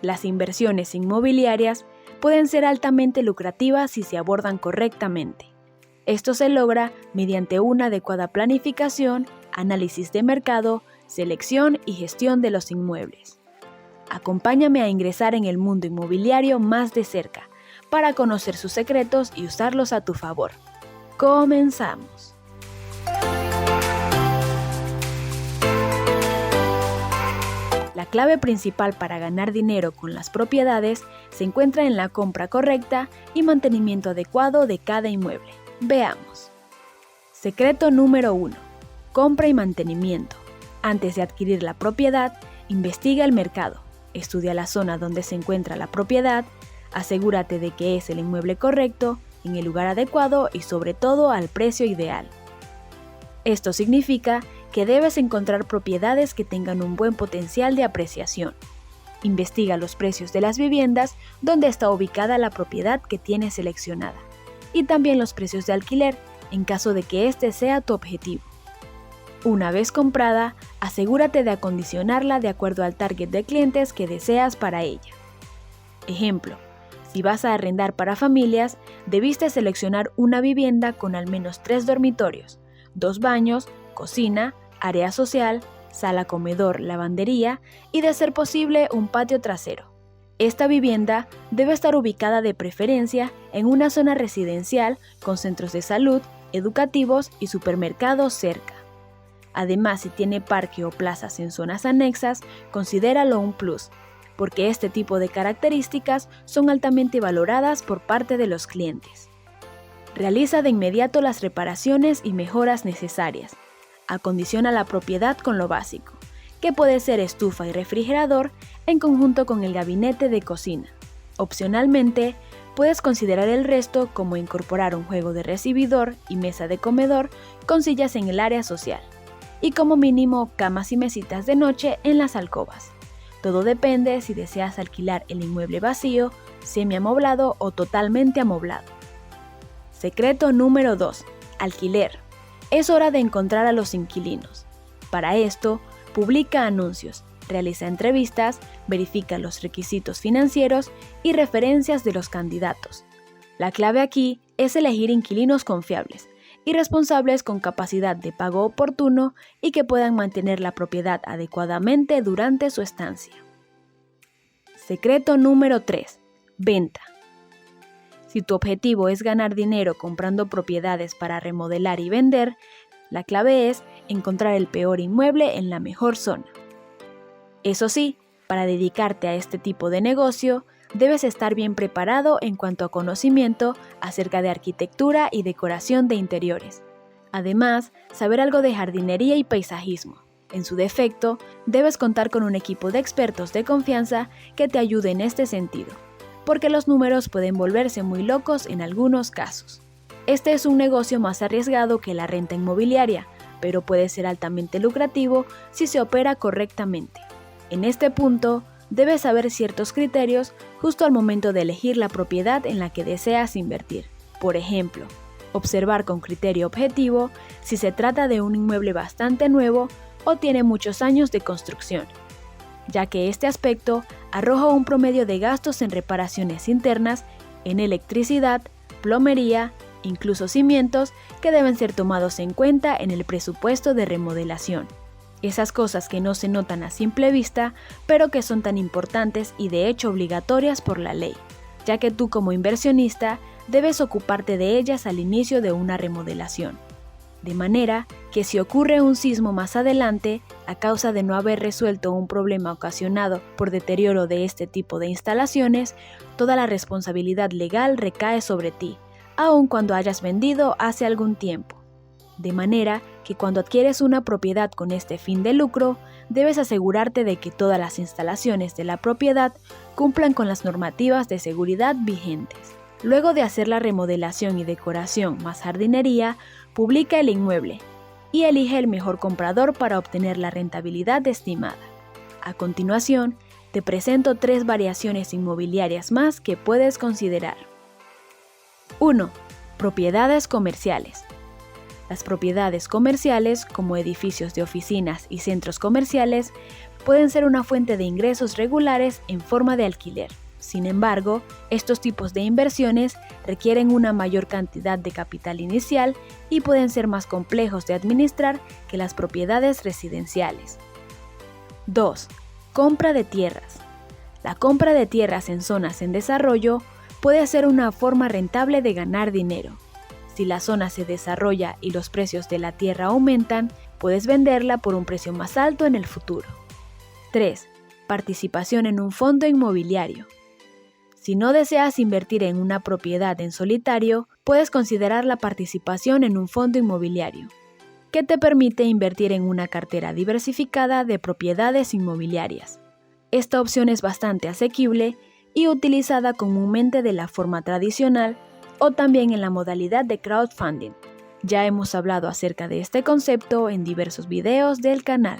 Las inversiones inmobiliarias pueden ser altamente lucrativas si se abordan correctamente. Esto se logra mediante una adecuada planificación, análisis de mercado, selección y gestión de los inmuebles. Acompáñame a ingresar en el mundo inmobiliario más de cerca para conocer sus secretos y usarlos a tu favor. ¡Comenzamos! La clave principal para ganar dinero con las propiedades se encuentra en la compra correcta y mantenimiento adecuado de cada inmueble. Veamos. Secreto número 1. Compra y mantenimiento. Antes de adquirir la propiedad, investiga el mercado, estudia la zona donde se encuentra la propiedad, asegúrate de que es el inmueble correcto, en el lugar adecuado y sobre todo al precio ideal. Esto significa que debes encontrar propiedades que tengan un buen potencial de apreciación. Investiga los precios de las viviendas donde está ubicada la propiedad que tienes seleccionada y también los precios de alquiler en caso de que este sea tu objetivo. Una vez comprada, asegúrate de acondicionarla de acuerdo al target de clientes que deseas para ella. Ejemplo, si vas a arrendar para familias, debiste seleccionar una vivienda con al menos 3 dormitorios, 2 baños, cocina, área social, sala comedor, lavandería y de ser posible un patio trasero. Esta vivienda debe estar ubicada de preferencia en una zona residencial con centros de salud, educativos y supermercados cerca. Además, si tiene parque o plazas en zonas anexas, considéralo un plus, porque este tipo de características son altamente valoradas por parte de los clientes. Realiza de inmediato las reparaciones y mejoras necesarias. Acondiciona la propiedad con lo básico, que puede ser estufa y refrigerador en conjunto con el gabinete de cocina. Opcionalmente, puedes considerar el resto como incorporar un juego de recibidor y mesa de comedor con sillas en el área social, y como mínimo camas y mesitas de noche en las alcobas. Todo depende si deseas alquilar el inmueble vacío, semiamoblado o totalmente amoblado. Secreto número 2. Alquiler. Es hora de encontrar a los inquilinos. Para esto, publica anuncios, realiza entrevistas, verifica los requisitos financieros y referencias de los candidatos. La clave aquí es elegir inquilinos confiables y responsables con capacidad de pago oportuno y que puedan mantener la propiedad adecuadamente durante su estancia. Secreto número 3. Venta. Si tu objetivo es ganar dinero comprando propiedades para remodelar y vender, la clave es encontrar el peor inmueble en la mejor zona. Eso sí, para dedicarte a este tipo de negocio, debes estar bien preparado en cuanto a conocimiento acerca de arquitectura y decoración de interiores. Además, saber algo de jardinería y paisajismo. En su defecto, debes contar con un equipo de expertos de confianza que te ayude en este sentido, porque los números pueden volverse muy locos en algunos casos. Este es un negocio más arriesgado que la renta inmobiliaria, pero puede ser altamente lucrativo si se opera correctamente. En este punto, debes saber ciertos criterios justo al momento de elegir la propiedad en la que deseas invertir. Por ejemplo, observar con criterio objetivo si se trata de un inmueble bastante nuevo o tiene muchos años de construcción, ya que este aspecto arroja un promedio de gastos en reparaciones internas, en electricidad, plomería, incluso cimientos, que deben ser tomados en cuenta en el presupuesto de remodelación. Esas cosas que no se notan a simple vista, pero que son tan importantes y de hecho obligatorias por la ley, ya que tú como inversionista debes ocuparte de ellas al inicio de una remodelación. De manera que si ocurre un sismo más adelante, a causa de no haber resuelto un problema ocasionado por deterioro de este tipo de instalaciones, toda la responsabilidad legal recae sobre ti, aun cuando hayas vendido hace algún tiempo. De manera que cuando adquieres una propiedad con este fin de lucro, debes asegurarte de que todas las instalaciones de la propiedad cumplan con las normativas de seguridad vigentes. Luego de hacer la remodelación y decoración más jardinería, publica el inmueble y elige el mejor comprador para obtener la rentabilidad estimada. A continuación, te presento 3 variaciones inmobiliarias más que puedes considerar. 1. Propiedades comerciales. Las propiedades comerciales, como edificios de oficinas y centros comerciales, pueden ser una fuente de ingresos regulares en forma de alquiler. Sin embargo, estos tipos de inversiones requieren una mayor cantidad de capital inicial y pueden ser más complejos de administrar que las propiedades residenciales. 2. Compra de tierras. La compra de tierras en zonas en desarrollo puede ser una forma rentable de ganar dinero. Si la zona se desarrolla y los precios de la tierra aumentan, puedes venderla por un precio más alto en el futuro. 3. Participación en un fondo inmobiliario. Si no deseas invertir en una propiedad en solitario, puedes considerar la participación en un fondo inmobiliario, que te permite invertir en una cartera diversificada de propiedades inmobiliarias. Esta opción es bastante asequible y utilizada comúnmente de la forma tradicional o también en la modalidad de crowdfunding. Ya hemos hablado acerca de este concepto en diversos videos del canal.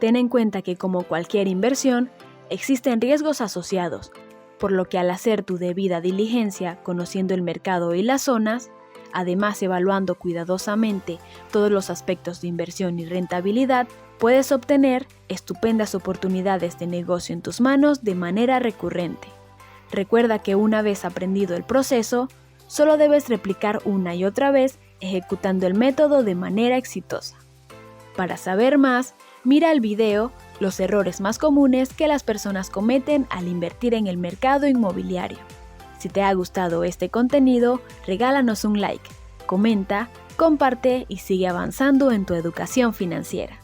Ten en cuenta que como cualquier inversión, existen riesgos asociados, por lo que al hacer tu debida diligencia conociendo el mercado y las zonas, además evaluando cuidadosamente todos los aspectos de inversión y rentabilidad, puedes obtener estupendas oportunidades de negocio en tus manos de manera recurrente. Recuerda que una vez aprendido el proceso, solo debes replicar una y otra vez ejecutando el método de manera exitosa. Para saber más, mira el video Los errores más comunes que las personas cometen al invertir en el mercado inmobiliario. Si te ha gustado este contenido, regálanos un like, comenta, comparte y sigue avanzando en tu educación financiera.